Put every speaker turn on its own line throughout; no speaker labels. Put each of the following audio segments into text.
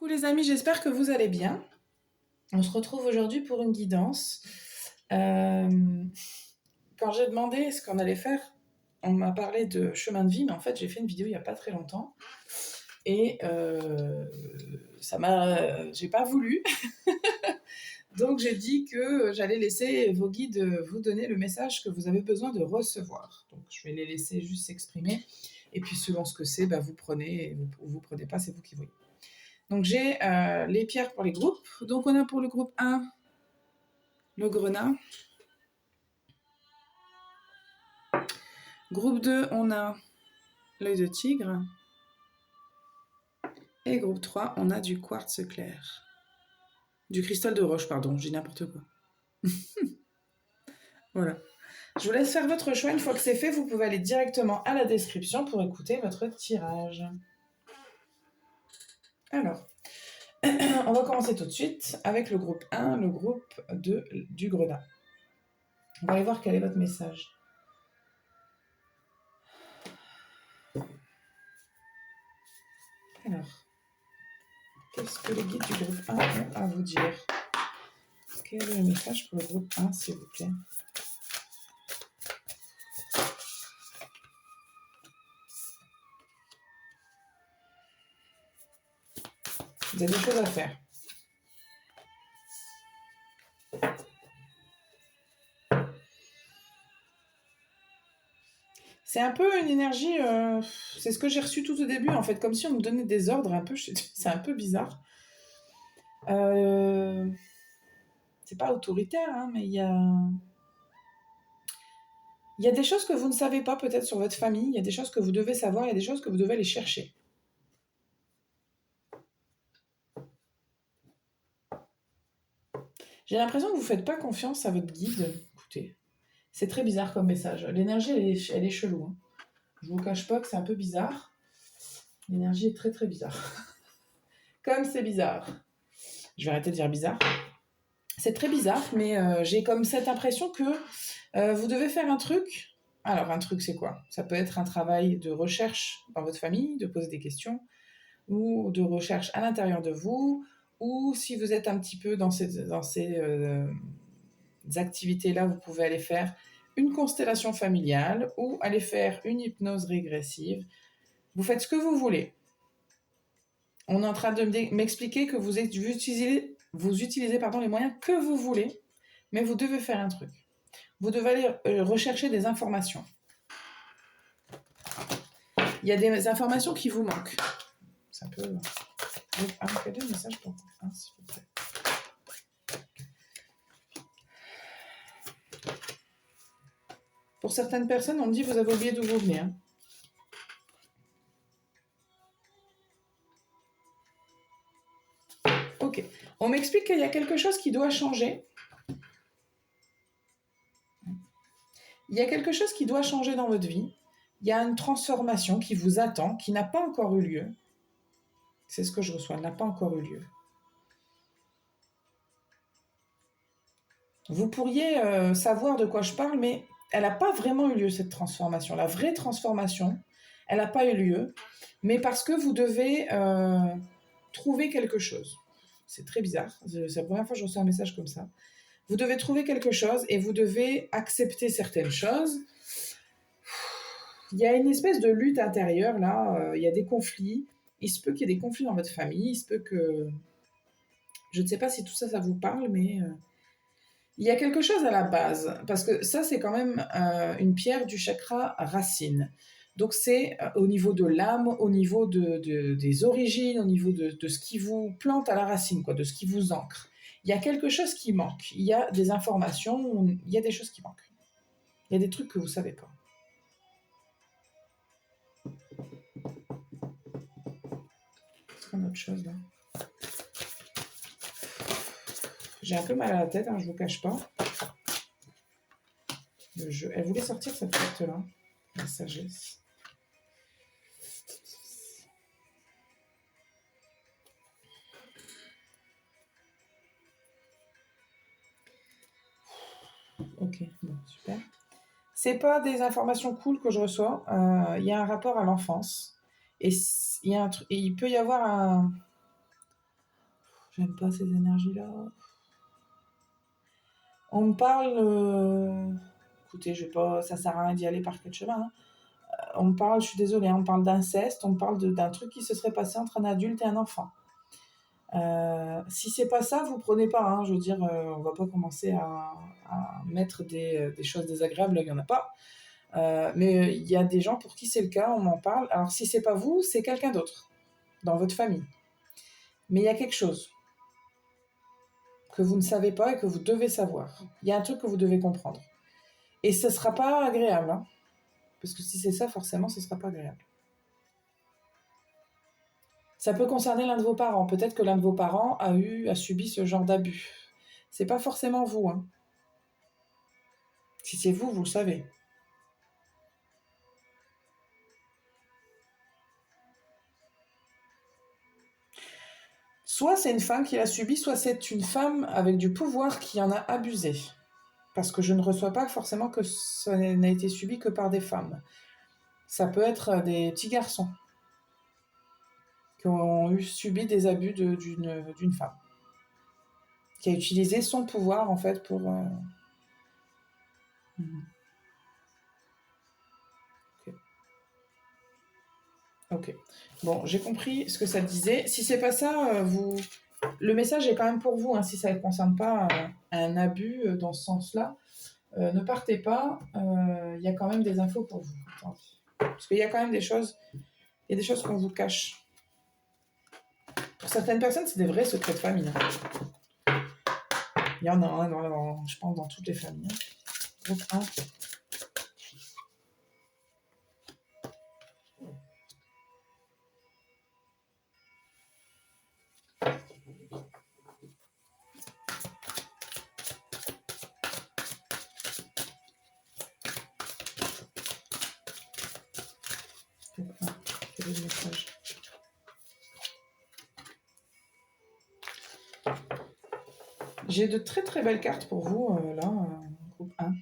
Coucou les amis, j'espère que vous allez bien. On se retrouve aujourd'hui pour une guidance. Quand j'ai demandé ce qu'on allait faire, on m'a parlé de chemin de vie, mais en fait j'ai fait une vidéo il n'y a pas très longtemps et j'ai pas voulu. Donc j'ai dit que j'allais laisser vos guides vous donner le message que vous avez besoin de recevoir. Donc je vais les laisser juste s'exprimer et puis selon ce que c'est, vous prenez ou vous prenez pas, c'est vous qui voyez. Donc j'ai les pierres pour les groupes. Donc on a pour le groupe 1 le grenat. Groupe 2, on a l'œil de tigre. Et groupe 3, on a du quartz clair. Du cristal de roche, pardon, j'ai n'importe quoi. Voilà. Je vous laisse faire votre choix. Une fois que c'est fait, vous pouvez aller directement à la description pour écouter votre tirage. Alors, on va commencer tout de suite avec le groupe 1, le groupe 2 du grenat. On va aller voir quel est votre message. Alors, qu'est-ce que les guides du groupe 1 ont à vous dire? Quel est le message pour le groupe 1, s'il vous plaît? Vous avez des choses à faire. C'est un peu une énergie, c'est ce que j'ai reçu tout au début, en fait, comme si on me donnait des ordres un peu, c'est un peu bizarre. C'est pas autoritaire, hein, mais il y a des choses que vous ne savez pas peut-être sur votre famille, il y a des choses que vous devez savoir, il y a des choses que vous devez aller chercher. J'ai l'impression que vous ne faites pas confiance à votre guide. Écoutez, c'est très bizarre comme message. L'énergie, elle est chelou. Hein. Je vous cache pas que c'est un peu bizarre. L'énergie est très très bizarre. Comme c'est bizarre. Je vais arrêter de dire bizarre. C'est très bizarre, mais j'ai comme cette impression que vous devez faire un truc. Alors, un truc, c'est quoi? Ça peut être un travail de recherche dans votre famille, de poser des questions, ou de recherche à l'intérieur de vous, ou si vous êtes un petit peu dans ces activités-là, vous pouvez aller faire une constellation familiale ou aller faire une hypnose régressive. Vous faites ce que vous voulez. On est en train de m'expliquer que vous utilisez les moyens que vous voulez, mais vous devez faire un truc. Vous devez aller rechercher des informations. Il y a des informations qui vous manquent. C'est un peu... quel est le message pour vous, s'il vous plaît? Pour certaines personnes, on me dit vous avez oublié d'où vous venez. Hein. Ok. On m'explique qu'il y a quelque chose qui doit changer. Il y a quelque chose qui doit changer dans votre vie. Il y a une transformation qui vous attend, qui n'a pas encore eu lieu. C'est ce que je reçois, n'a pas encore eu lieu. Vous pourriez savoir de quoi je parle, mais elle n'a pas vraiment eu lieu, cette transformation. La vraie transformation, elle n'a pas eu lieu, mais parce que vous devez trouver quelque chose. C'est très bizarre, c'est la première fois que je reçois un message comme ça. Vous devez trouver quelque chose et vous devez accepter certaines choses. Il y a une espèce de lutte intérieure, là, il y a des conflits. Il se peut qu'il y ait des conflits dans votre famille, il se peut que... Je ne sais pas si tout ça, ça vous parle, mais... Il y a quelque chose à la base, parce que ça, c'est quand même une pierre du chakra racine. Donc, c'est au niveau de l'âme, au niveau des origines, au niveau de ce qui vous plante à la racine, quoi, de ce qui vous ancre. Il y a quelque chose qui manque. Il y a des informations, il y a des choses qui manquent. Il y a des trucs que vous ne savez pas. Est-ce qu'on a autre chose, là? J'ai un peu mal à la tête, hein, je ne vous cache pas. Elle voulait sortir cette carte-là, la sagesse. Ok, bon, super. C'est pas des informations cool que je reçois. Il y a un rapport à l'enfance. Et il peut y avoir J'aime pas ces énergies-là. On me parle... Écoutez, je vais pas, ça sert à rien d'y aller par quatre chemins. Hein. On me parle, je suis désolée, on me parle d'inceste, on me parle d'un truc qui se serait passé entre un adulte et un enfant. Si c'est pas ça, vous prenez pas. Hein, je veux dire, on va pas commencer à mettre des choses désagréables, là, il y en a pas. Mais il y a des gens pour qui c'est le cas, on m'en parle. Alors si c'est pas vous, c'est quelqu'un d'autre dans votre famille. Mais il y a quelque chose que vous ne savez pas et que vous devez savoir. Il y a un truc que vous devez comprendre. Et ce sera pas agréable, hein, parce que si c'est ça, forcément, ce sera pas agréable. Ça peut concerner l'un de vos parents. Peut-être que l'un de vos parents a subi ce genre d'abus. C'est pas forcément vous. Hein. Si c'est vous, vous le savez. Soit c'est une femme qui l'a subi, soit c'est une femme avec du pouvoir qui en a abusé. Parce que je ne reçois pas forcément que ça n'a été subi que par des femmes. Ça peut être des petits garçons qui ont subi des abus d'une femme, qui a utilisé son pouvoir en fait pour... Ok. Bon, j'ai compris ce que ça disait. Si c'est pas ça, le message est quand même pour vous. Hein, si ça ne concerne pas un abus dans ce sens-là, ne partez pas. Il y a quand même des infos pour vous. Attendez. Parce qu'il y a quand même des choses. Il y a des choses qu'on vous cache. Pour certaines personnes, c'est des vrais secrets de famille. Hein. Il y en a un, je pense, dans toutes les familles. Hein. Groupe 1. Groupe 1. Quel est le message ? J'ai de très très belles cartes pour vous, là, groupe 1.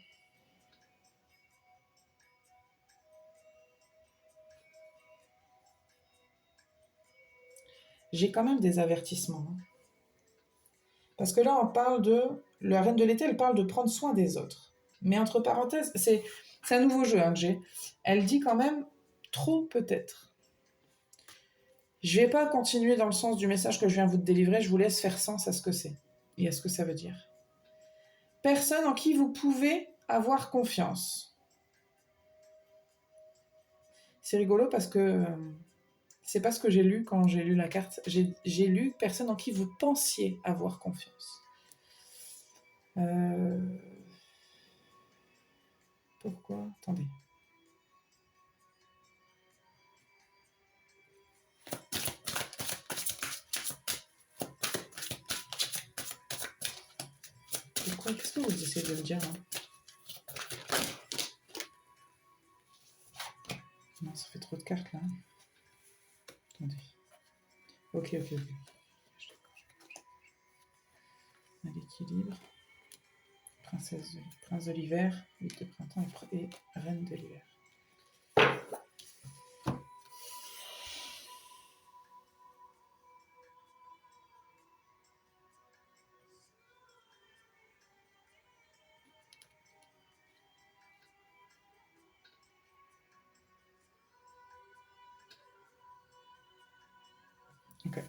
J'ai quand même des avertissements. Hein. Parce que là, on parle de... La reine de l'été, elle parle de prendre soin des autres. Mais entre parenthèses, c'est un nouveau jeu hein, que j'ai. Elle dit quand même trop peut-être. Je ne vais pas continuer dans le sens du message que je viens vous délivrer, je vous laisse faire sens à ce que c'est et à ce que ça veut dire. Personne en qui vous pouvez avoir confiance. C'est rigolo parce que c'est pas ce que j'ai lu quand j'ai lu la carte. J'ai lu personne en qui vous pensiez avoir confiance. Pourquoi ? Attendez. Pourquoi ? Qu'est-ce que vous essayez de me dire hein ? Non, ça fait trop de cartes là. Attendez. Ok. À l'équilibre. Prince de l'hiver, 8 de printemps et reine de l'hiver. Ok.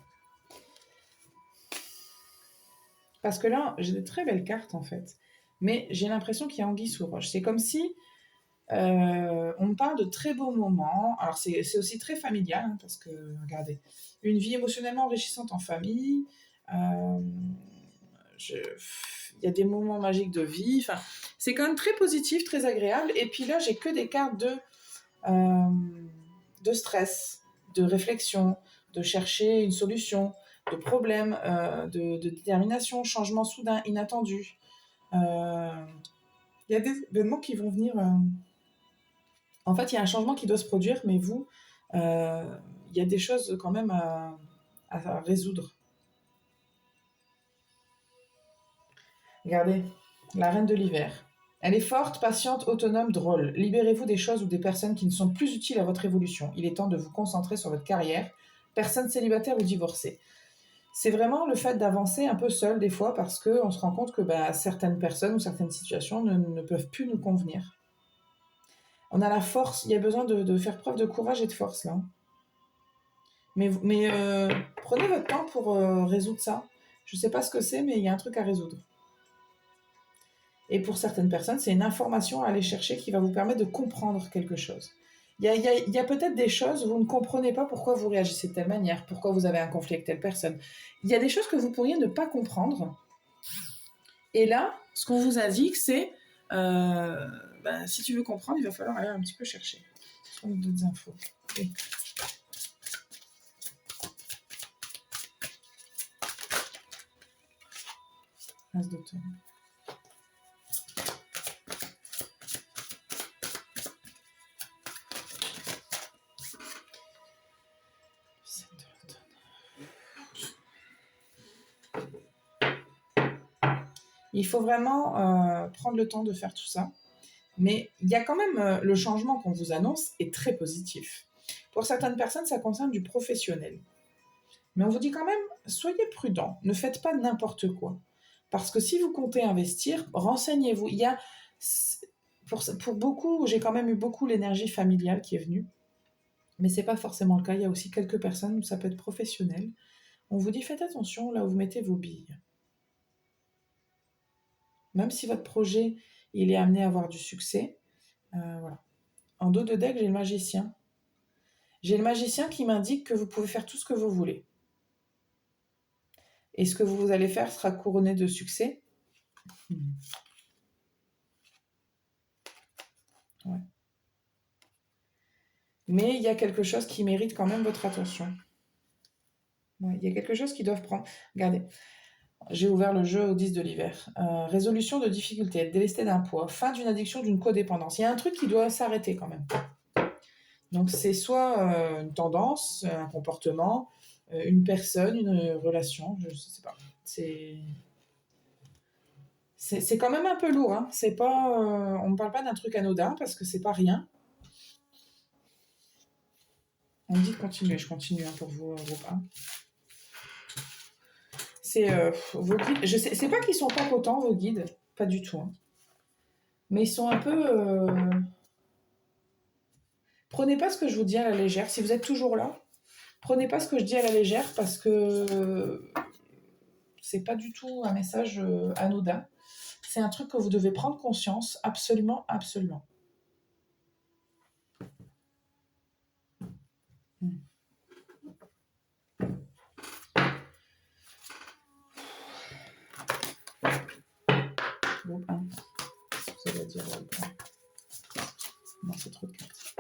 Parce que là, j'ai de très belles cartes en fait. Mais j'ai l'impression qu'il y a anguille sous roche. C'est comme si on me parle de très beaux moments. Alors c'est aussi très familial, hein, parce que, regardez, une vie émotionnellement enrichissante en famille. Il y a des moments magiques de vie. Enfin, c'est quand même très positif, très agréable. Et puis là, j'ai que des cartes de stress, de réflexion, de chercher une solution, de problème, de détermination, changement soudain, inattendu. Il y a des événements qui vont venir. En fait, il y a un changement qui doit se produire, mais vous, il y a des choses quand même à résoudre. Regardez, la reine de l'hiver. Elle est forte, patiente, autonome, drôle. Libérez-vous des choses ou des personnes qui ne sont plus utiles à votre évolution. Il est temps de vous concentrer sur votre carrière. Personne célibataire ou divorcée. C'est vraiment le fait d'avancer un peu seul des fois parce qu'on se rend compte que certaines personnes ou certaines situations ne peuvent plus nous convenir. On a la force, il y a besoin de faire preuve de courage et de force là. Mais prenez votre temps pour résoudre ça. Je ne sais pas ce que c'est, mais il y a un truc à résoudre. Et pour certaines personnes, c'est une information à aller chercher qui va vous permettre de comprendre quelque chose. Il y a peut-être des choses, vous ne comprenez pas pourquoi vous réagissez de telle manière, pourquoi vous avez un conflit avec telle personne. Il y a des choses que vous pourriez ne pas comprendre. Et là, ce qu'on vous indique, c'est si tu veux comprendre, il va falloir aller un petit peu chercher. Ce sont d'autres infos. Oui. As d'automne. Il faut vraiment prendre le temps de faire tout ça. Mais il y a quand même le changement qu'on vous annonce est très positif. Pour certaines personnes, ça concerne du professionnel. Mais on vous dit quand même, soyez prudent, ne faites pas n'importe quoi. Parce que si vous comptez investir, renseignez-vous. Il y a, pour beaucoup, j'ai quand même eu beaucoup l'énergie familiale qui est venue. Mais ce n'est pas forcément le cas. Il y a aussi quelques personnes où ça peut être professionnel. On vous dit, faites attention là où vous mettez vos billes. Même si votre projet il est amené à avoir du succès, voilà. En dos de deck, j'ai le magicien. J'ai le magicien qui m'indique que vous pouvez faire tout ce que vous voulez. Et ce que vous allez faire sera couronné de succès. Ouais. Mais il y a quelque chose qui mérite quand même votre attention. Ouais, il y a quelque chose qui doit prendre. Regardez, j'ai ouvert le jeu au 10 de l'hiver. Résolution de difficulté, être délesté d'un poids, fin d'une addiction, d'une codépendance. Il y a un truc qui doit s'arrêter quand même. Donc c'est soit une tendance, un comportement, une personne, une relation, je ne sais pas. C'est quand même un peu lourd. Hein. C'est pas, on ne parle pas d'un truc anodin parce que c'est pas rien. On me dit de continuer, je continue pour vous. C'est vos guides. Je sais, c'est pas qu'ils sont pas contents, vos guides, pas du tout. Hein. Mais ils sont un peu. Prenez pas ce que je vous dis à la légère. Si vous êtes toujours là, prenez pas ce que je dis à la légère parce que c'est pas du tout un message anodin. C'est un truc que vous devez prendre conscience, absolument, absolument. Groupe 1. Ça veut dire groupe 1. Non, c'est trop de cartes.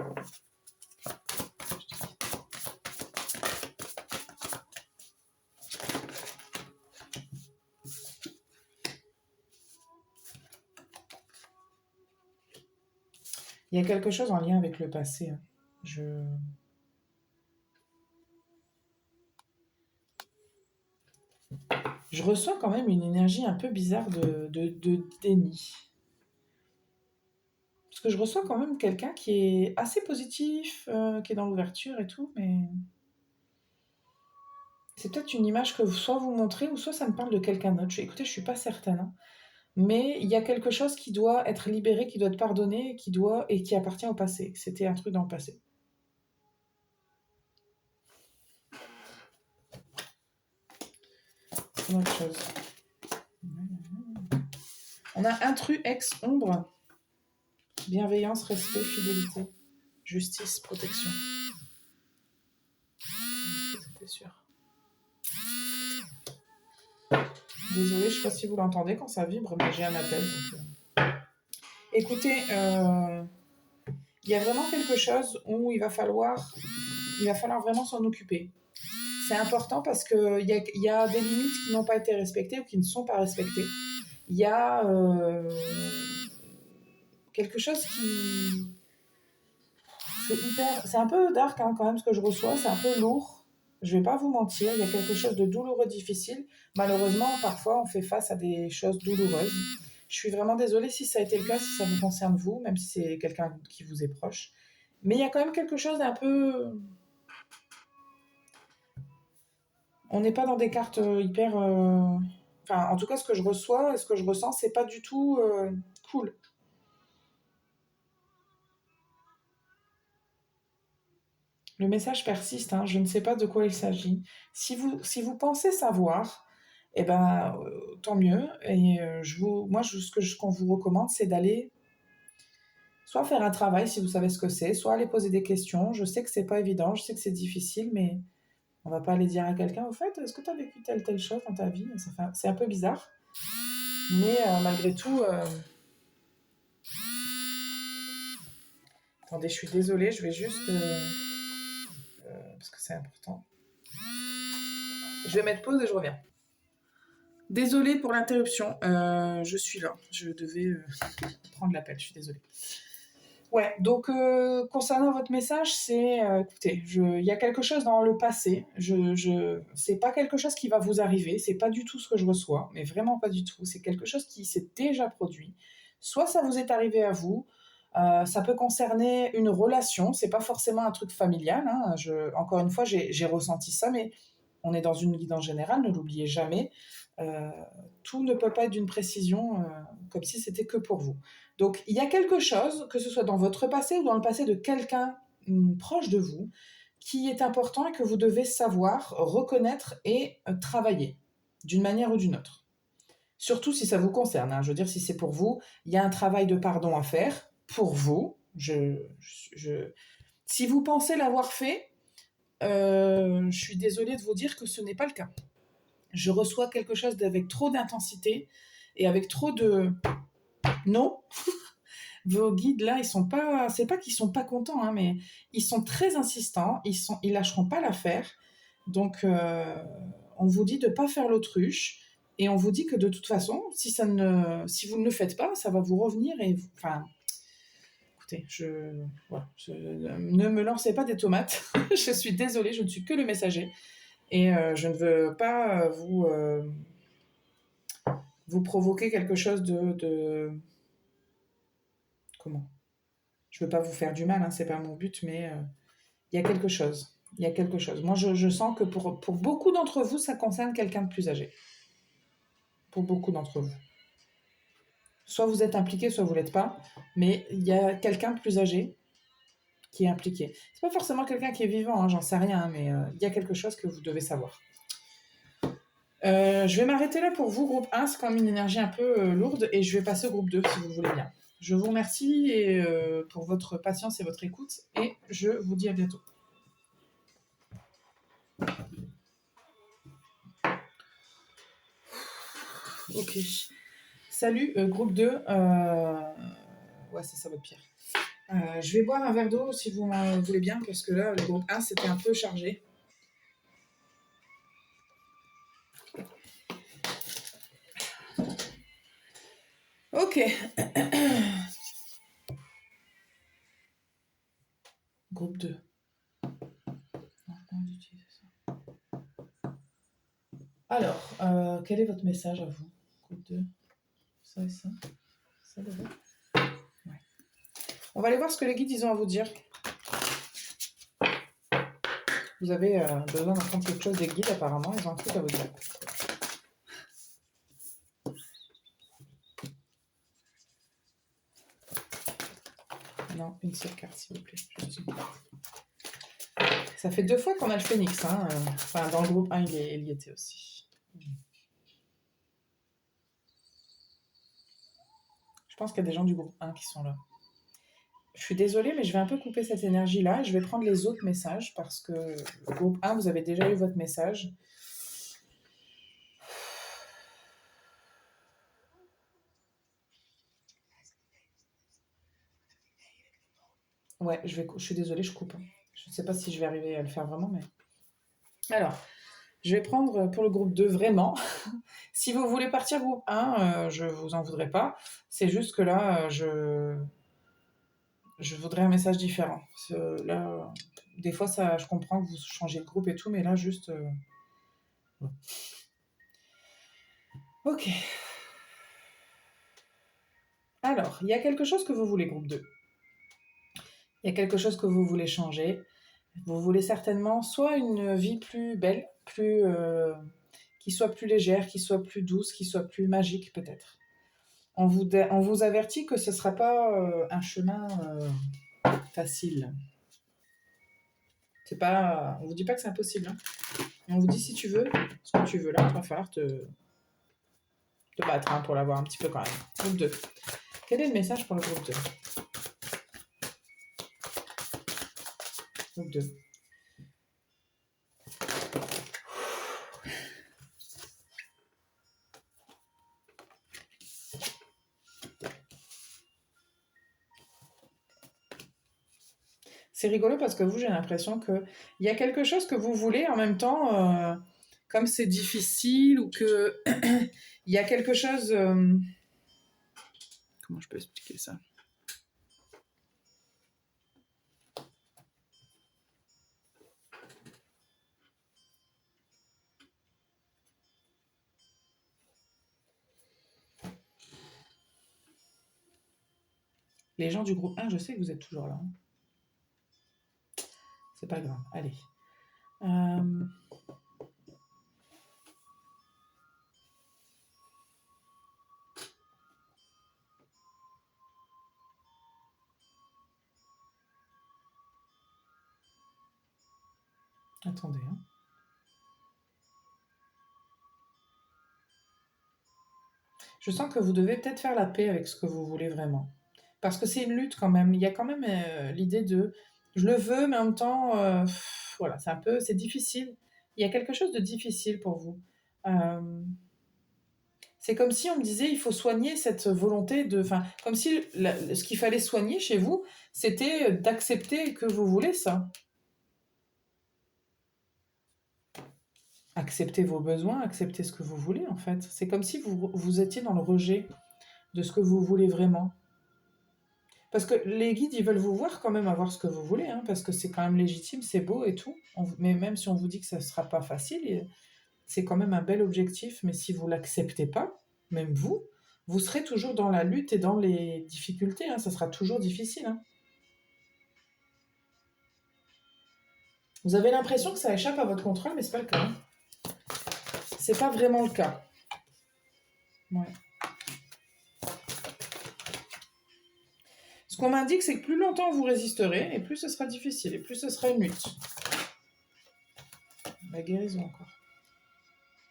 Il y a quelque chose en lien avec le passé. Hein. Je ressens quand même une énergie un peu bizarre de déni. Parce que je reçois quand même quelqu'un qui est assez positif, qui est dans l'ouverture et tout, mais c'est peut-être une image que soit vous montrez ou soit ça me parle de quelqu'un d'autre. Écoutez, je suis pas certaine. Hein. Mais il y a quelque chose qui doit être libéré, qui doit être pardonné, et qui appartient au passé. C'était un truc dans le passé. Une autre chose. On a intrus, ex, ombre, bienveillance, respect, fidélité, justice, protection. C'était sûr. Désolée, je ne sais pas si vous l'entendez quand ça vibre, mais j'ai un appel. Donc, écoutez, il y a vraiment quelque chose où il va falloir vraiment s'en occuper. C'est important parce qu'il y a des limites qui n'ont pas été respectées ou qui ne sont pas respectées. Il y a quelque chose qui... C'est un peu dark hein, quand même ce que je reçois, c'est un peu lourd. Je ne vais pas vous mentir, il y a quelque chose de douloureux, difficile. Malheureusement, parfois, on fait face à des choses douloureuses. Je suis vraiment désolée si ça a été le cas, si ça vous concerne vous, même si c'est quelqu'un qui vous est proche. Mais il y a quand même quelque chose d'un peu... On n'est pas dans des cartes hyper... Enfin, en tout cas, ce que je reçois et ce que je ressens, c'est pas du tout cool. Le message persiste, hein, je ne sais pas de quoi il s'agit. Si vous pensez savoir, eh ben, tant mieux. Et qu'on vous recommande, c'est d'aller soit faire un travail si vous savez ce que c'est, soit aller poser des questions. Je sais que c'est pas évident, je sais que c'est difficile, mais on va pas aller dire à quelqu'un, au fait, est-ce que tu as vécu telle chose dans ta vie? C'est un peu bizarre, mais malgré tout... Attendez, je suis désolée, je vais juste... parce que c'est important. Je vais mettre pause et je reviens. Désolée pour l'interruption, je suis là. Je devais prendre l'appel, je suis désolée. Ouais, donc concernant votre message, c'est... écoutez, il y a quelque chose dans le passé. C'est pas quelque chose qui va vous arriver, c'est pas du tout ce que je reçois, mais vraiment pas du tout. C'est quelque chose qui s'est déjà produit. Soit ça vous est arrivé à vous, ça peut concerner une relation, c'est pas forcément un truc familial. Hein. Encore une fois, j'ai ressenti ça, mais on est dans une guidance générale, ne l'oubliez jamais. Tout ne peut pas être d'une précision comme si c'était que pour vous. Donc il y a quelque chose, que ce soit dans votre passé ou dans le passé de quelqu'un proche de vous, qui est important et que vous devez savoir, reconnaître et travailler d'une manière ou d'une autre. Surtout si ça vous concerne. Hein. Je veux dire, si c'est pour vous, il y a un travail de pardon à faire pour vous. Si vous pensez l'avoir fait, je suis désolée de vous dire que ce n'est pas le cas. Je reçois quelque chose avec trop d'intensité et avec trop de... Non, vos guides là, ils sont pas... C'est pas qu'ils sont pas contents, hein, mais ils sont très insistants, ils lâcheront pas l'affaire. Donc, on vous dit de pas faire l'autruche. Et on vous dit que de toute façon, si vous ne le faites pas, ça va vous revenir. Enfin, écoutez, ne me lancez pas des tomates. Je suis désolée, je ne suis que le messager. Et je ne veux pas vous provoquer quelque chose Comment? Je ne veux pas vous faire du mal, hein, c'est pas mon but, mais il y a quelque chose. Il y a quelque chose. Moi, je sens que pour beaucoup d'entre vous, ça concerne quelqu'un de plus âgé. Pour beaucoup d'entre vous. Soit vous êtes impliqué, soit vous l'êtes pas, mais il y a quelqu'un de plus âgé qui est impliqué. C'est pas forcément quelqu'un qui est vivant, hein, j'en sais rien, hein, mais il y a quelque chose que vous devez savoir. Je vais m'arrêter là pour vous, groupe 1, c'est quand même une énergie un peu lourde, et je vais passer au groupe 2 si vous voulez bien. Je vous remercie pour votre patience et votre écoute, et je vous dis à bientôt. Ok. Salut, groupe 2. Ouais, c'est ça votre pire. Je vais boire un verre d'eau si vous voulez bien, parce que là, le groupe 1, c'était un peu chargé. Ok. Groupe 2. Alors, quel est votre message à vous? Groupe 2. Ça et ça. Ça d'abord. Ouais. On va aller voir ce que les guides ils ont à vous dire. Vous avez besoin d'entendre quelque chose des guides, apparemment. Ils ont un truc à vous dire. Non, une seule carte, s'il vous plaît. Juste une carte. Ça fait 2 fois qu'on a le phénix. Hein. Enfin, dans le groupe 1, il y était aussi. Je pense qu'il y a des gens du groupe 1 qui sont là. Je suis désolée, mais je vais un peu couper cette énergie-là. Et je vais prendre les autres messages parce que le groupe 1, vous avez déjà eu votre message. Ouais, je suis désolée, je coupe. Je ne sais pas si je vais arriver à le faire vraiment, mais... Alors, je vais prendre pour le groupe 2 vraiment. Si vous voulez partir groupe 1, je ne vous en voudrais pas. C'est juste que là, je voudrais un message différent. Là, des fois, je comprends que vous changez de groupe et tout, mais là, juste... Ok. Alors, il y a quelque chose que vous voulez, groupe 2. Il y a quelque chose que vous voulez changer. Vous voulez certainement soit une vie plus belle, qui soit plus légère, qui soit plus douce, qui soit plus magique peut-être. On vous avertit que ce ne sera pas un chemin facile. On vous dit pas que c'est impossible. Hein. Mais on vous dit si tu veux, ce que tu veux là, il va falloir te battre hein, pour l'avoir un petit peu quand même. Groupe 2. Quel est le message pour le groupe 2? Groupe 2. C'est rigolo parce que vous, j'ai l'impression qu'il y a quelque chose que vous voulez en même temps, comme c'est difficile ou que il y a quelque chose. Comment je peux expliquer ça? Les gens du groupe 1, je sais que vous êtes toujours là. Hein. C'est pas grave. Allez. Attendez. Hein. Je sens que vous devez peut-être faire la paix avec ce que vous voulez vraiment. Parce que c'est une lutte quand même. Il y a quand même l'idée de je le veux, mais en même temps, voilà, c'est difficile. Il y a quelque chose de difficile pour vous. C'est comme si on me disait il faut soigner cette volonté de. Enfin, comme si ce qu'il fallait soigner chez vous, c'était d'accepter que vous voulez ça. Accepter vos besoins, accepter ce que vous voulez en fait. C'est comme si vous étiez dans le rejet de ce que vous voulez vraiment. Parce que les guides, ils veulent vous voir quand même avoir ce que vous voulez, hein, parce que c'est quand même légitime, c'est beau et tout. Mais même si on vous dit que ça ne sera pas facile, c'est quand même un bel objectif. Mais si vous ne l'acceptez pas, même vous serez toujours dans la lutte et dans les difficultés. Hein, ça sera toujours difficile. Hein. Vous avez l'impression que ça échappe à votre contrôle, mais c'est pas le cas. Hein. C'est pas vraiment le cas. Ouais. Ce qu'on m'indique, c'est que plus longtemps vous résisterez, et plus ce sera difficile, et plus ce sera une lutte. La guérison encore.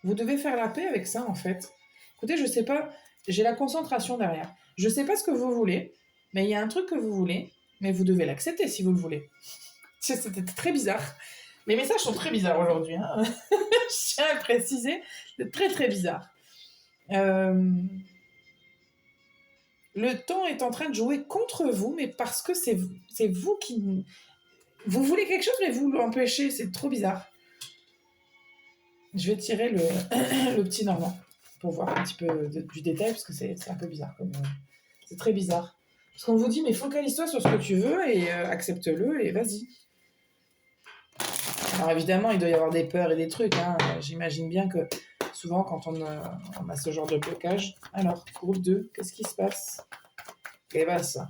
Vous devez faire la paix avec ça, en fait. Écoutez, je sais pas, j'ai la concentration derrière. Je sais pas ce que vous voulez, mais il y a un truc que vous voulez, mais vous devez l'accepter si vous le voulez. C'était très bizarre. Les messages sont très bizarres aujourd'hui. Hein. Je tiens à préciser, c'est très très bizarre. Le temps est en train de jouer contre vous, mais parce que c'est vous qui... Vous voulez quelque chose, mais vous l'empêchez. C'est trop bizarre. Je vais tirer le petit normand pour voir un petit peu du détail, parce que c'est un peu bizarre. C'est très bizarre. Parce qu'on vous dit, mais focalise-toi sur ce que tu veux et accepte-le et vas-y. Alors évidemment, il doit y avoir des peurs et des trucs. Hein. J'imagine bien que souvent, quand on a ce genre de blocage... Alors, groupe 2, qu'est-ce qui se passe? Et bah ça.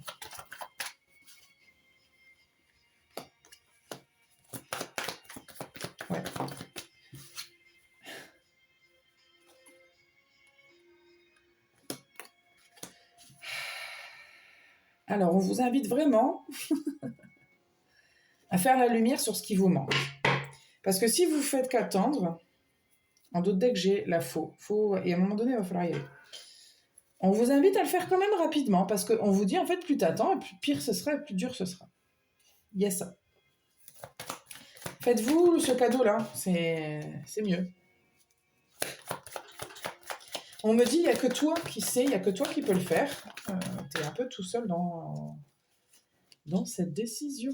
Ouais. Alors, on vous invite vraiment à faire la lumière sur ce qui vous manque. Parce que si vous faites qu'attendre, en d'autres decks, j'ai la faux. Et à un moment donné, il va falloir y aller. On vous invite à le faire quand même rapidement, parce qu'on vous dit, en fait, plus t'attends, plus pire ce sera, et plus dur ce sera. Il y a ça. Faites-vous ce cadeau-là, c'est mieux. On me dit, il n'y a que toi qui sais, il n'y a que toi qui peux le faire. T'es un peu tout seul dans cette décision.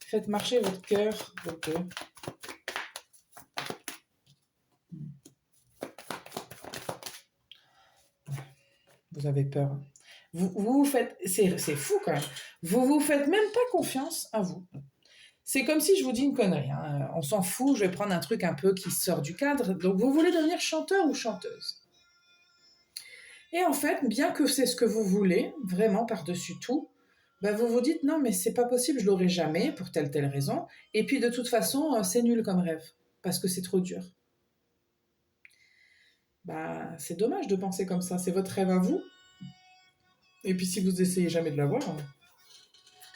Faites marcher votre cœur. Vous avez peur. Vous faites... C'est fou quand même. Vous faites même pas confiance à vous. C'est comme si je vous dis une connerie. Hein. On s'en fout, je vais prendre un truc un peu qui sort du cadre. Donc vous voulez devenir chanteur ou chanteuse. Et en fait, bien que c'est ce que vous voulez, vraiment par-dessus tout, bah, vous vous dites non, mais c'est pas possible, je l'aurai jamais pour telle raison. Et puis de toute façon, c'est nul comme rêve parce que c'est trop dur. Bah, c'est dommage de penser comme ça. C'est votre rêve à vous. Et puis si vous essayez jamais de l'avoir,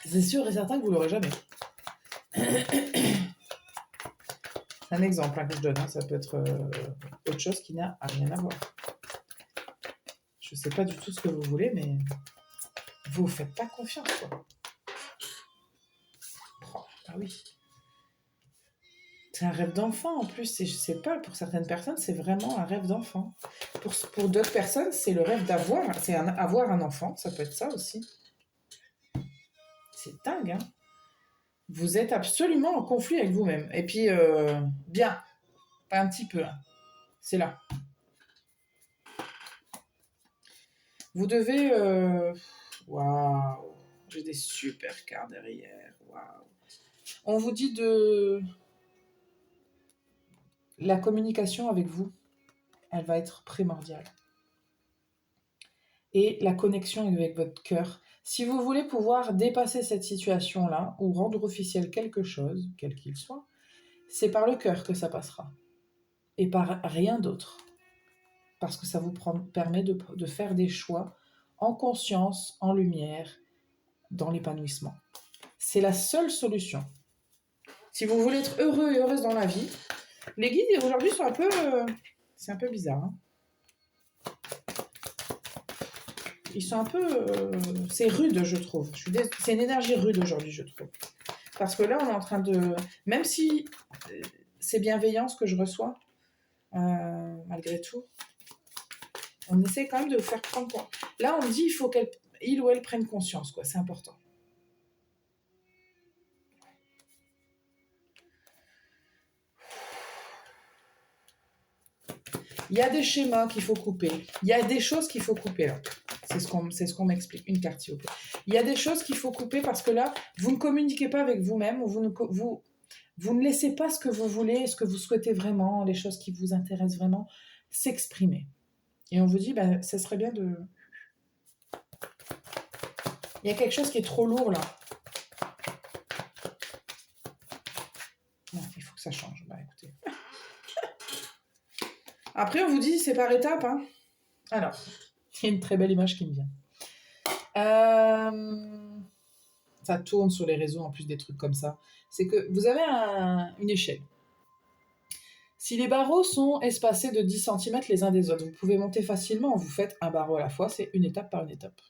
c'est sûr et certain que vous l'aurez jamais. C'est un exemple que je donne. Ça peut être autre chose qui n'a rien à voir. Je sais pas du tout ce que vous voulez, mais vous faites pas confiance, quoi. Oh, ah oui. C'est un rêve d'enfant en plus. Et je sais pas, pour certaines personnes, c'est vraiment un rêve d'enfant. Pour d'autres personnes, c'est le rêve d'avoir. C'est avoir un enfant. Ça peut être ça aussi. C'est dingue, hein. Vous êtes absolument en conflit avec vous-même. Et puis, bien, pas un petit peu, hein. C'est là. Vous devez... Waouh, j'ai des super cartes derrière. Waouh. On vous dit de... La communication avec vous, elle va être primordiale. Et la connexion avec votre cœur. Si vous voulez pouvoir dépasser cette situation-là ou rendre officiel quelque chose, quel qu'il soit, c'est par le cœur que ça passera. Et par rien d'autre. Parce que ça vous permet de faire des choix en conscience, en lumière, dans l'épanouissement. C'est la seule solution. Si vous voulez être heureux et heureuse dans la vie, les guides aujourd'hui sont un peu... c'est un peu bizarre. Hein. Ils sont un peu... c'est rude, je trouve. C'est une énergie rude aujourd'hui, je trouve. Parce que là, on est en train de... Même si c'est bienveillant ce que je reçois, malgré tout, on essaie quand même de vous faire prendre conscience. Là, on me dit il faut qu'il ou elle prenne conscience, quoi. C'est important. Il y a des schémas qu'il faut couper. Il y a des choses qu'il faut couper. Là. C'est ce qu'on m'explique. Une carte, s'il vous plaît. Il y a des choses qu'il faut couper parce que là, vous ne communiquez pas avec vous-même, ou vous ne laissez pas ce que vous voulez, ce que vous souhaitez vraiment, les choses qui vous intéressent vraiment, s'exprimer. Et on vous dit, ben, ça serait bien de... Il y a quelque chose qui est trop lourd, là. Non, il faut que ça change. Bah, écoutez. Après, on vous dit, c'est par étapes. Hein. Alors, il y a une très belle image qui me vient. Ça tourne sur les réseaux, en plus des trucs comme ça. C'est que vous avez une échelle. Si les barreaux sont espacés de 10 cm les uns des autres, vous pouvez monter facilement. Vous faites un barreau à la fois, c'est une étape par une étape.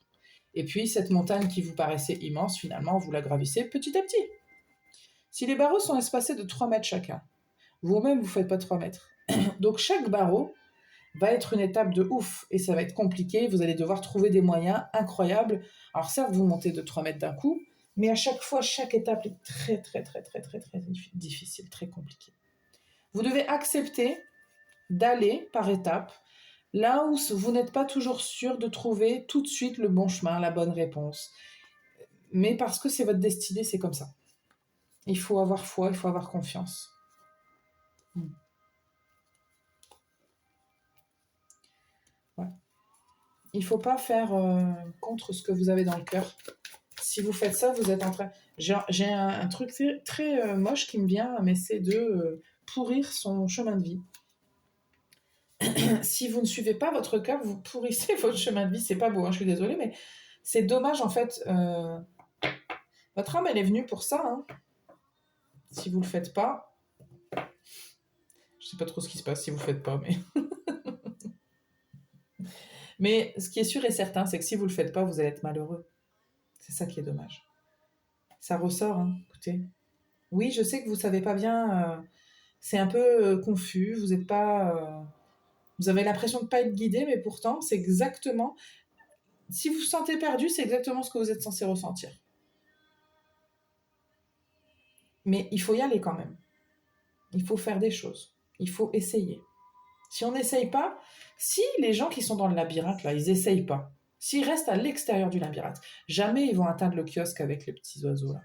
Et puis, cette montagne qui vous paraissait immense, finalement, vous la gravissez petit à petit. Si les barreaux sont espacés de 3 mètres chacun, vous-même, vous ne faites pas 3 mètres. Donc, chaque barreau va être une étape de ouf, et ça va être compliqué, vous allez devoir trouver des moyens incroyables. Alors certes, vous montez de 3 mètres d'un coup, mais à chaque fois, chaque étape est très difficile, très compliquée. Vous devez accepter d'aller par étapes, là où vous n'êtes pas toujours sûr de trouver tout de suite le bon chemin, la bonne réponse. Mais parce que c'est votre destinée, c'est comme ça. Il faut avoir foi, il faut avoir confiance. Ouais. Il ne faut pas faire contre ce que vous avez dans le cœur. Si vous faites ça, vous êtes en train... J'ai un truc très moche qui me vient, mais c'est de pourrir son chemin de vie. Si vous ne suivez pas votre cœur, vous pourrissez votre chemin de vie. C'est pas beau, hein, je suis désolée, mais c'est dommage en fait. Votre âme, elle est venue pour ça. Hein. Si vous le faites pas, je sais pas trop ce qui se passe si vous le faites pas, mais... mais ce qui est sûr et certain, c'est que si vous le faites pas, vous allez être malheureux. C'est ça qui est dommage. Ça ressort, hein, écoutez. Oui, je sais que vous savez pas bien, c'est un peu confus, vous êtes pas... vous avez l'impression de pas être guidé, mais pourtant, c'est exactement... Si vous vous sentez perdu, c'est exactement ce que vous êtes censé ressentir. Mais il faut y aller quand même. Il faut faire des choses. Il faut essayer. Si on n'essaye pas, si les gens qui sont dans le labyrinthe, là, ils n'essayent pas, s'ils restent à l'extérieur du labyrinthe, jamais ils vont atteindre le kiosque avec les petits oiseaux, là.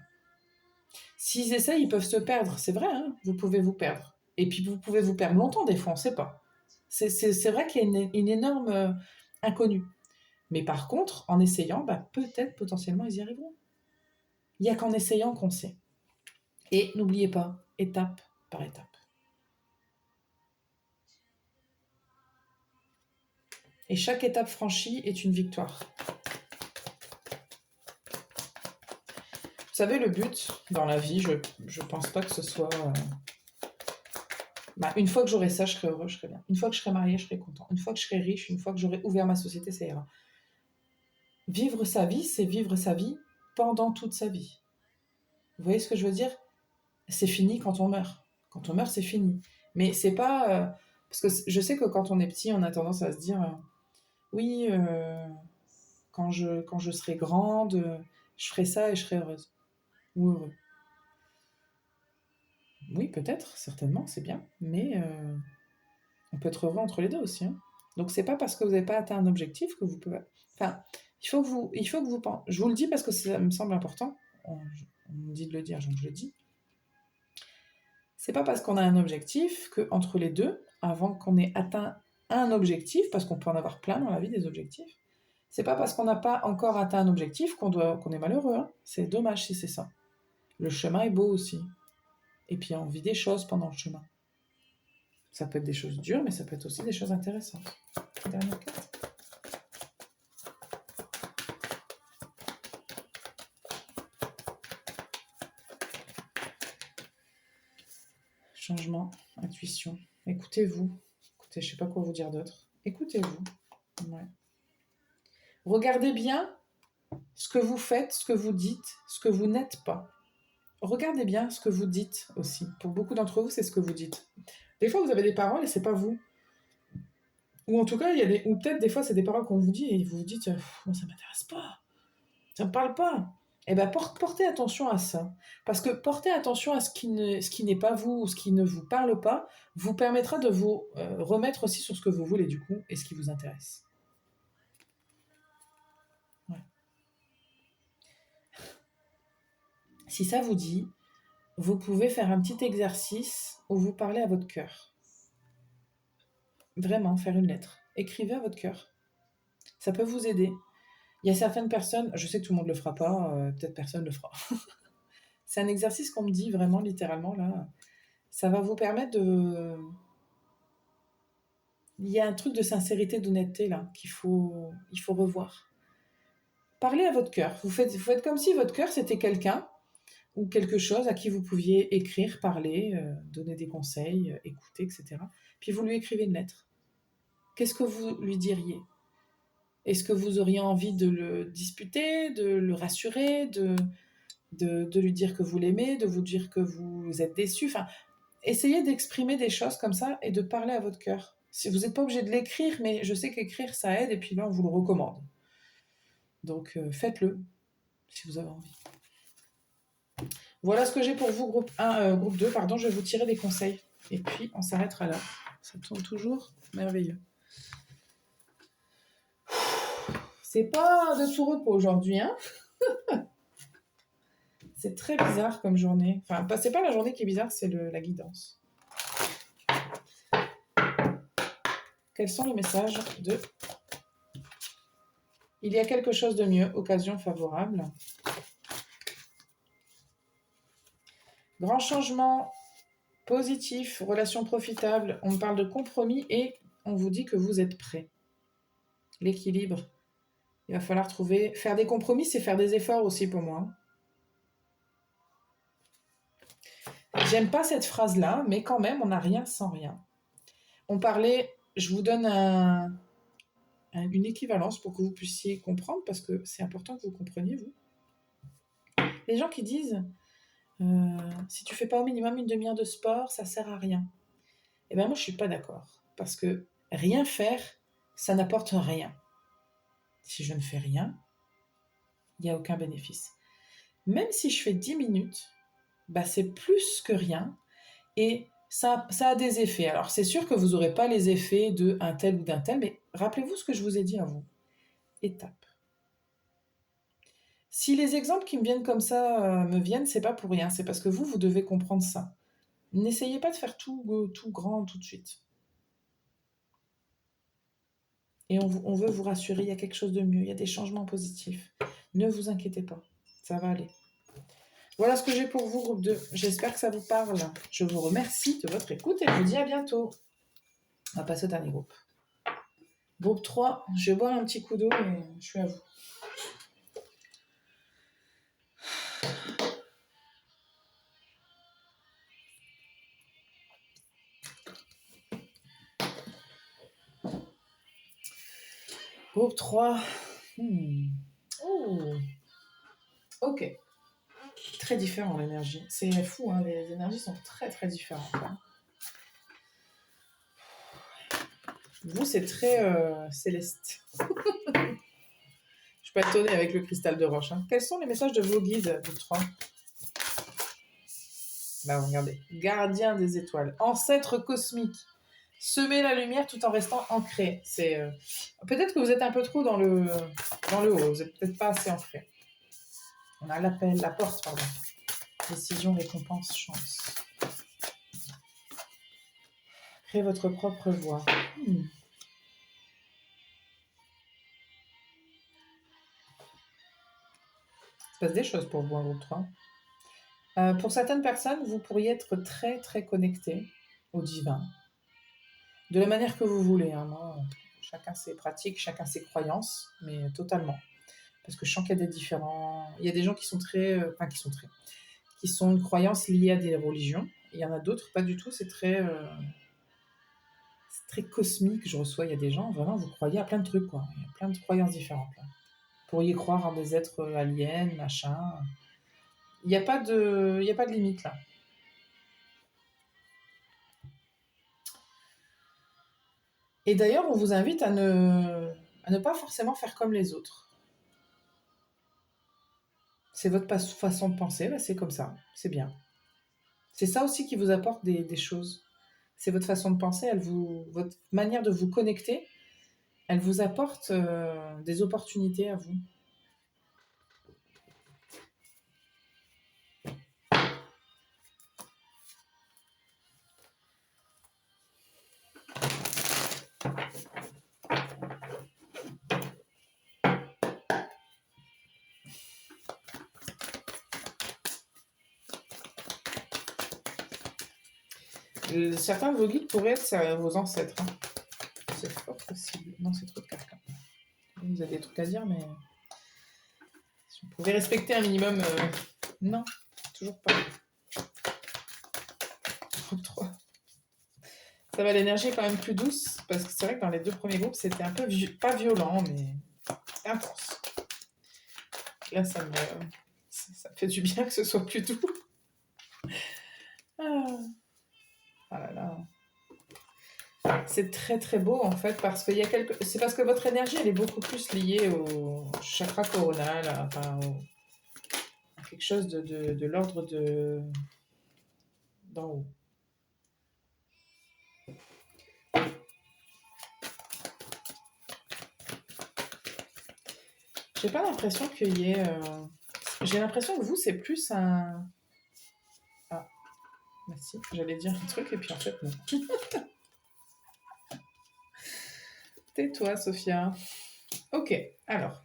S'ils essayent, ils peuvent se perdre. C'est vrai, hein, vous pouvez vous perdre. Et puis vous pouvez vous perdre longtemps, des fois, on ne sait pas. C'est vrai qu'il y a une énorme inconnue. Mais par contre, en essayant, bah, peut-être, potentiellement, ils y arriveront. Il n'y a qu'en essayant qu'on sait. Et n'oubliez pas, étape par étape. Et chaque étape franchie est une victoire. Vous savez, le but dans la vie, je pense pas que ce soit... une fois que j'aurai ça, je serai heureux, je serai bien. Une fois que je serai mariée, je serai content. Une fois que je serai riche, une fois que j'aurai ouvert ma société, ça ira. Vivre sa vie, c'est vivre sa vie pendant toute sa vie. Vous voyez ce que je veux dire? C'est fini quand on meurt. Quand on meurt, c'est fini. Mais c'est pas... parce que je sais que quand on est petit, on a tendance à se dire oui, quand je serai grande, je ferai ça et je serai heureuse. Ou heureux. Oui, peut-être, certainement, c'est bien. Mais on peut être heureux entre les deux aussi. Hein. Donc c'est pas parce que vous n'avez pas atteint un objectif que vous pouvez... Enfin, il faut que vous pensez... Je vous le dis parce que ça me semble important. On me dit de le dire, donc je le dis. C'est pas parce qu'on a un objectif qu'entre les deux, avant qu'on ait atteint un objectif, parce qu'on peut en avoir plein dans la vie des objectifs, c'est pas parce qu'on n'a pas encore atteint un objectif qu'on est malheureux. Hein. C'est dommage si c'est ça. Le chemin est beau aussi. Et puis on vit des choses pendant le chemin. Ça peut être des choses dures, mais ça peut être aussi des choses intéressantes. Dernière carte. Changement, intuition. Écoutez-vous. Écoutez, je sais pas quoi vous dire d'autre. Écoutez-vous. Ouais. Regardez bien ce que vous faites, ce que vous dites, ce que vous n'êtes pas. Regardez bien ce que vous dites aussi. Pour beaucoup d'entre vous, c'est ce que vous dites. Des fois, vous avez des paroles et c'est pas vous. Ou en tout cas, ou peut-être des fois, c'est des paroles qu'on vous dit et vous vous dites moi, ça m'intéresse pas. Ça me parle pas. Eh bien, portez attention à ça. Parce que porter attention à ce qui n'est pas vous ou ce qui ne vous parle pas vous permettra de vous remettre aussi sur ce que vous voulez du coup et ce qui vous intéresse. Ouais. Si ça vous dit, vous pouvez faire un petit exercice où vous parlez à votre cœur. Vraiment, faire une lettre. Écrivez à votre cœur. Ça peut vous aider. Il y a certaines personnes, je sais que tout le monde ne le fera pas, peut-être personne ne le fera. C'est un exercice qu'on me dit vraiment littéralement là. Ça va vous permettre de... Il y a un truc de sincérité, d'honnêteté là il faut revoir. Parlez à votre cœur. Vous faites comme si votre cœur c'était quelqu'un ou quelque chose à qui vous pouviez écrire, parler, donner des conseils, écouter, etc. Puis vous lui écrivez une lettre. Qu'est-ce que vous lui diriez? Est-ce que vous auriez envie de le disputer, de le rassurer, de lui dire que vous l'aimez, de vous dire que vous êtes déçu? Enfin, essayez d'exprimer des choses comme ça et de parler à votre cœur. Si vous n'êtes pas obligé de l'écrire, mais je sais qu'écrire ça aide et puis là on vous le recommande. Donc faites-le si vous avez envie. Voilà ce que j'ai pour vous, groupe 1, groupe 2, pardon, je vais vous tirer des conseils. Et puis on s'arrêtera là. Ça tourne toujours merveilleux. C'est pas de tout repos aujourd'hui, hein. C'est très bizarre comme journée. Enfin, c'est pas la journée qui est bizarre, c'est la guidance. Quels sont les messages de... Il y a quelque chose de mieux, occasion favorable. Grand changement positif, relation profitable. On parle de compromis et on vous dit que vous êtes prêts. L'équilibre. Il va falloir trouver... Faire des compromis, c'est faire des efforts aussi pour moi. J'aime pas cette phrase-là, mais quand même, on n'a rien sans rien. On parlait... Je vous donne une équivalence pour que vous puissiez comprendre, parce que c'est important que vous compreniez, vous. Les gens qui disent si tu fais pas au minimum une demi-heure de sport, ça sert à rien. Eh bien moi je suis pas d'accord, parce que rien faire, ça n'apporte rien. Si je ne fais rien, il n'y a aucun bénéfice. Même si je fais 10 minutes, c'est plus que rien, et ça a des effets. Alors c'est sûr que vous n'aurez pas les effets d'un tel ou d'un tel, mais rappelez-vous ce que je vous ai dit à vous. Étape. Si les exemples qui me viennent comme ça me viennent, c'est pas pour rien, c'est parce que vous devez comprendre ça. N'essayez pas de faire tout grand tout de suite. Et on veut vous rassurer, il y a quelque chose de mieux, il y a des changements positifs. Ne vous inquiétez pas, ça va aller. Voilà ce que j'ai pour vous, groupe 2. J'espère que ça vous parle. Je vous remercie de votre écoute et je vous dis à bientôt. On va passer au dernier groupe. Groupe 3, je vais boire un petit coup d'eau et je suis à vous. Groupe 3. Oh. Ok. Très différent l'énergie. C'est fou, hein, les énergies sont très très différentes. Hein. Vous, c'est très céleste. Je peux être étonnée avec le cristal de roche. Hein. Quels sont les messages de vos guides, groupe 3? Bah, regardez. Gardien des étoiles. Ancêtre cosmique. Semer la lumière tout en restant ancré. C'est peut-être que vous êtes un peu trop dans le haut. Vous n'êtes peut-être pas assez ancré. On a l'appel, la porte, pardon. Décision, récompense, chance. Créez votre propre voie. Il se passe des choses pour vous, groupe 3. Pour certaines personnes, vous pourriez être très très connecté au divin. De la manière que vous voulez. Hein. Moi, chacun ses pratiques, chacun ses croyances, mais totalement. Parce que je sens qu'il y a des différents... Il y a des gens qui sont très... qui sont une croyance liée à des religions. Il y en a d'autres, pas du tout. C'est très cosmique. Je reçois, il y a des gens, vraiment, vous croyez à plein de trucs, quoi. Il y a plein de croyances différentes. Là. Vous pourriez croire en des êtres aliens, machin. Il n'y a pas de limite, là. Et d'ailleurs, on vous invite à ne pas forcément faire comme les autres. C'est votre façon de penser, bah c'est comme ça, c'est bien. C'est ça aussi qui vous apporte des choses. C'est votre façon de penser, votre manière de vous connecter, elle vous apporte des opportunités à vous. Certains de vos guides pourraient être vos ancêtres. Hein. C'est fort possible. Non, c'est trop de cartes. Vous avez des trucs à dire, mais si vous pouvez respecter un minimum... Non, toujours pas. Groupe 3. Ça va, l'énergie est quand même plus douce, parce que c'est vrai que dans les deux premiers groupes, c'était un peu, pas violent, mais intense. Là, ça me fait du bien que ce soit plus doux. Ah là là. C'est très très beau en fait parce qu'il y a c'est parce que votre énergie elle est beaucoup plus liée au chakra coronal, enfin à quelque chose de l'ordre d'en haut. J'ai pas l'impression qu'il y ait. J'ai l'impression que vous c'est plus un. Ah, merci. J'allais dire un truc et puis en fait non. Tais-toi, Sophia. Ok, alors.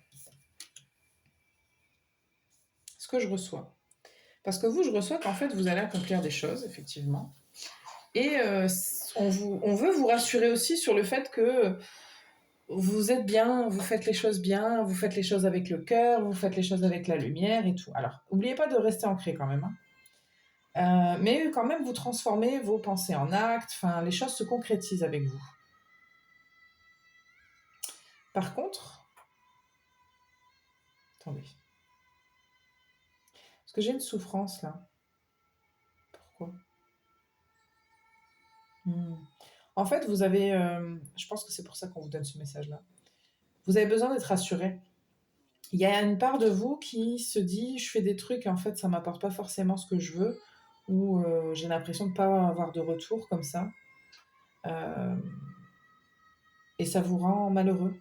Ce que je reçois. Parce que vous, je reçois qu'en fait, vous allez accomplir des choses, effectivement. Et on veut vous rassurer aussi sur le fait que vous êtes bien, vous faites les choses bien, vous faites les choses avec le cœur, vous faites les choses avec la lumière et tout. Alors, n'oubliez pas de rester ancré quand même. Hein. Mais quand même, vous transformez vos pensées en actes, enfin, les choses se concrétisent avec vous. Par contre, attendez. Parce que j'ai une souffrance là. Pourquoi En fait, vous avez... je pense que c'est pour ça qu'on vous donne ce message-là. Vous avez besoin d'être rassuré. Il y a une part de vous qui se dit je fais des trucs et en fait ça m'apporte pas forcément ce que je veux ou j'ai l'impression de pas avoir de retour comme ça et ça vous rend malheureux.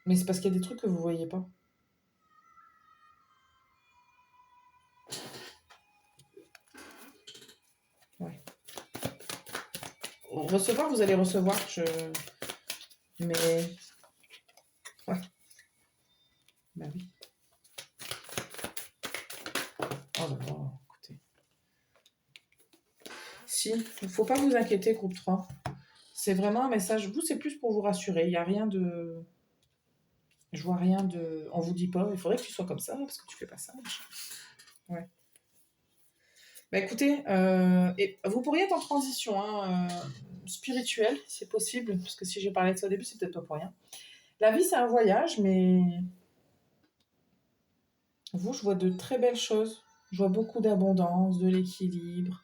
Mais c'est parce qu'il y a des trucs que vous voyez pas. Ouais. Recevoir, vous allez recevoir. Mais ouais. Bah oui. souci. Il ne faut pas vous inquiéter, groupe 3. C'est vraiment un message. Vous, c'est plus pour vous rassurer. Il n'y a rien de... Je vois rien de... On vous dit pas, il faudrait que tu sois comme ça, parce que tu fais pas ça. Ouais. Bah écoutez, et vous pourriez être en transition spirituelle, c'est possible, parce que si j'ai parlé de ça au début, c'est peut-être pas pour rien. La vie, c'est un voyage, mais vous, je vois de très belles choses. Je vois beaucoup d'abondance, de l'équilibre,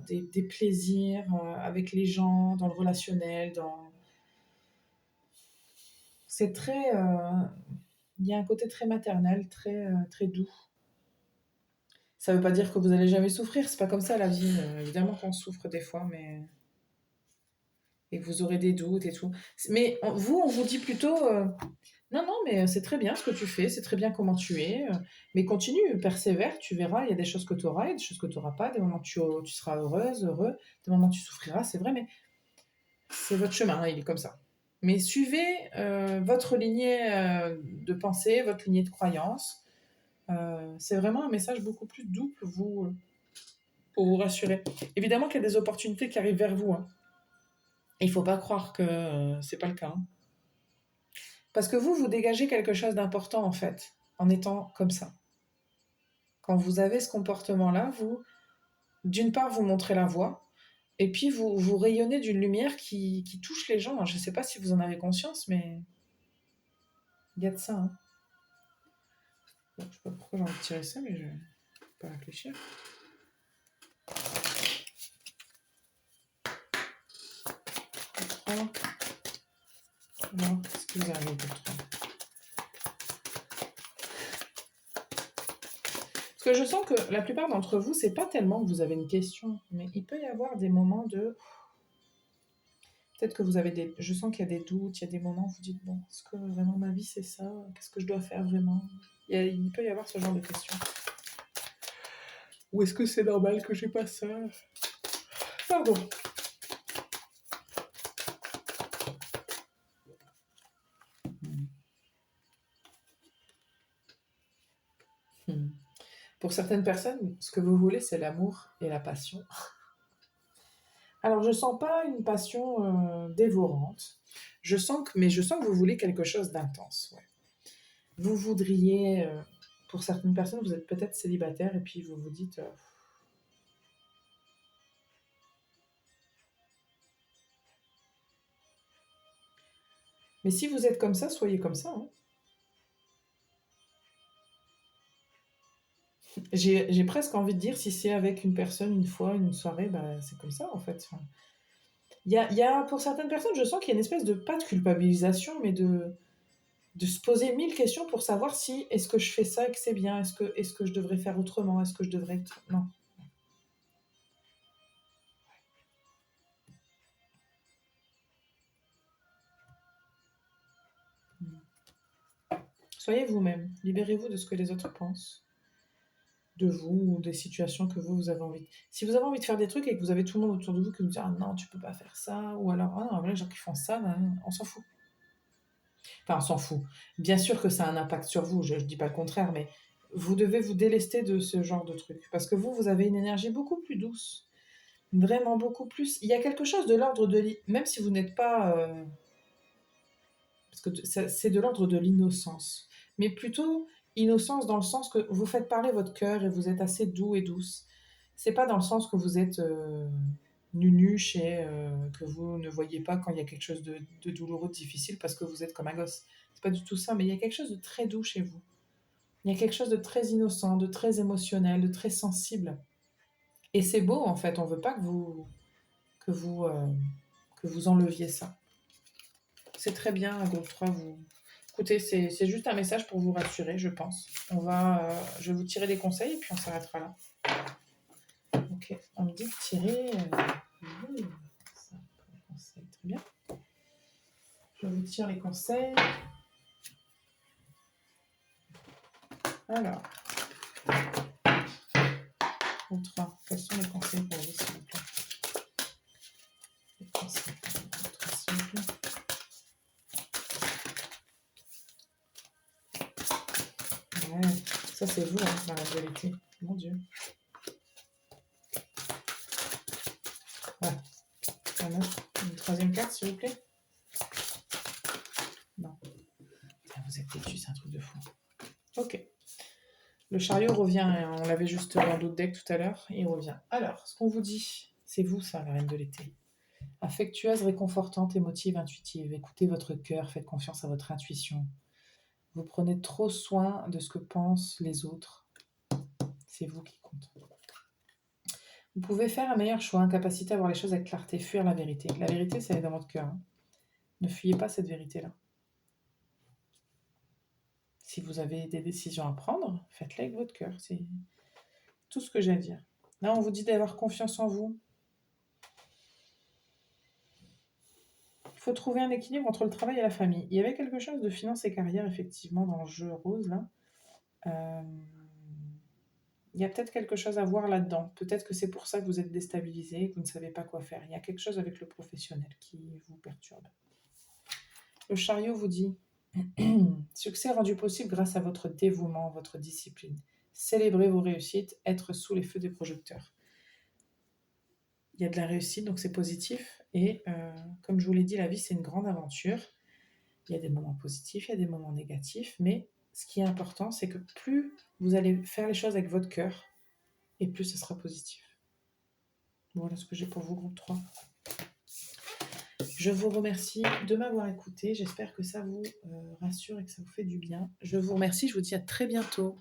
des plaisirs avec les gens, dans le relationnel, dans... C'est très... il y a un côté très maternel, très doux. Ça veut pas dire que vous allez jamais souffrir, c'est pas comme ça la vie. Évidemment qu'on souffre des fois, mais... Et que vous aurez des doutes et tout. Mais vous, on vous dit plutôt... non, non, mais c'est très bien ce que tu fais, c'est très bien comment tu es, mais continue, persévère, tu verras, il y a des choses que tu auras, il y a des choses que tu n'auras pas, des moments où tu seras heureuse, heureux, des moments où tu souffriras, c'est vrai, mais c'est votre chemin, hein, il est comme ça. Mais suivez votre lignée de pensée, votre lignée de croyance. C'est vraiment un message beaucoup plus doux pour vous rassurer. Évidemment qu'il y a des opportunités qui arrivent vers vous. Hein. Il ne faut pas croire que c'est pas le cas. Hein. Parce que vous dégagez quelque chose d'important, en fait, en étant comme ça. Quand vous avez ce comportement-là, vous, d'une part, vous montrez la voie, et puis vous rayonnez d'une lumière qui touche les gens. Je ne sais pas si vous en avez conscience, mais il y a de ça. Hein. Bon, je ne sais pas pourquoi j'ai envie de tirer ça, mais je ne vais pas réfléchir. Alors, qu'est-ce que vous avez pour 3 ? Parce que je sens que la plupart d'entre vous, c'est pas tellement que vous avez une question, mais il peut y avoir des moments de... Peut-être que vous avez des... Je sens qu'il y a des doutes, il y a des moments où vous dites, bon, est-ce que vraiment ma vie c'est ça ? Qu'est-ce que je dois faire vraiment ? Il peut y avoir ce genre de questions. Ou est-ce que c'est normal que j'ai pas ça ? Pardon. Pour certaines personnes, ce que vous voulez, c'est l'amour et la passion. Alors, je sens pas une passion dévorante. Mais je sens que vous voulez quelque chose d'intense. Ouais. Vous voudriez, pour certaines personnes, vous êtes peut-être célibataire et puis vous vous dites... Mais si vous êtes comme ça, soyez comme ça. Hein. J'ai presque envie de dire, si c'est avec une personne, une fois, une soirée, bah, c'est comme ça en fait. Enfin, pour certaines personnes, je sens qu'il y a une espèce de, pas de culpabilisation, mais de se poser 1000 questions pour savoir si est-ce que je fais ça et que c'est bien, est-ce que je devrais faire autrement, est-ce que je devrais... Non. Soyez vous-même, libérez-vous de ce que les autres pensent de vous ou des situations que vous avez envie. Si vous avez envie de faire des trucs et que vous avez tout le monde autour de vous qui vous dit ah non, tu peux pas faire ça, ou alors ah non, les gens qui font ça, on s'en fout. Enfin, on s'en fout. Bien sûr que ça a un impact sur vous, je ne dis pas le contraire, mais vous devez vous délester de ce genre de trucs. Parce que vous avez une énergie beaucoup plus douce. Vraiment beaucoup plus. Il y a quelque chose de l'ordre de... Même si vous n'êtes pas... parce que c'est de l'ordre de l'innocence. Mais plutôt innocence dans le sens que vous faites parler votre cœur et vous êtes assez doux et douce. C'est pas dans le sens que vous êtes nunuche et que vous ne voyez pas quand il y a quelque chose de douloureux, de difficile parce que vous êtes comme un gosse. C'est pas du tout ça, mais il y a quelque chose de très doux chez vous. Il y a quelque chose de très innocent, de très émotionnel, de très sensible. Et c'est beau en fait, on veut pas que vous, euh, que vous enleviez ça. C'est très bien, groupe 3, vous... Écoutez, c'est juste un message pour vous rassurer, je pense. Je vais vous tirer des conseils et puis on s'arrêtera là. Ok, on me dit que tirer... ça, conseil, très bien. Je vous tire les conseils. Alors, groupe 3, quels sont les conseils pour vous, s'il vous plaît ? Les conseils pour vous, s'il vous plaît. Ouais, ça c'est vous, hein, dans la dualité. Mon Dieu. la 9. Une troisième carte, s'il vous plaît. Non. Vous êtes têtu, c'est un truc de fou. Ok. Le chariot revient, hein, on l'avait juste dans d'autres decks tout à l'heure, il revient. Alors, ce qu'on vous dit, c'est vous ça, la reine de l'été. Affectueuse, réconfortante, émotive, intuitive. Écoutez votre cœur, faites confiance à votre intuition. Vous prenez trop soin de ce que pensent les autres. C'est vous qui compte. Vous pouvez faire un meilleur choix, incapacité à voir les choses avec clarté, fuir la vérité. La vérité, c'est dans votre cœur. Hein. Ne fuyez pas cette vérité-là. Si vous avez des décisions à prendre, faites-les avec votre cœur. C'est tout ce que j'ai à dire. Là, on vous dit d'avoir confiance en vous. Il faut trouver un équilibre entre le travail et la famille. Il y avait quelque chose de finance et carrière, effectivement, dans le jeu rose, là. Il y a peut-être quelque chose à voir là-dedans. Peut-être que c'est pour ça que vous êtes déstabilisé, que vous ne savez pas quoi faire. Il y a quelque chose avec le professionnel qui vous perturbe. Le chariot vous dit « Succès rendu possible grâce à votre dévouement, votre discipline. Célébrez vos réussites, être sous les feux des projecteurs. » Il y a de la réussite, donc c'est positif. Et comme je vous l'ai dit, la vie, c'est une grande aventure. Il y a des moments positifs, il y a des moments négatifs, mais ce qui est important, c'est que plus vous allez faire les choses avec votre cœur, et plus ce sera positif. Voilà ce que j'ai pour vous, groupe 3. Je vous remercie de m'avoir écouté. J'espère que ça vous rassure et que ça vous fait du bien. Je vous remercie. Je vous dis à très bientôt.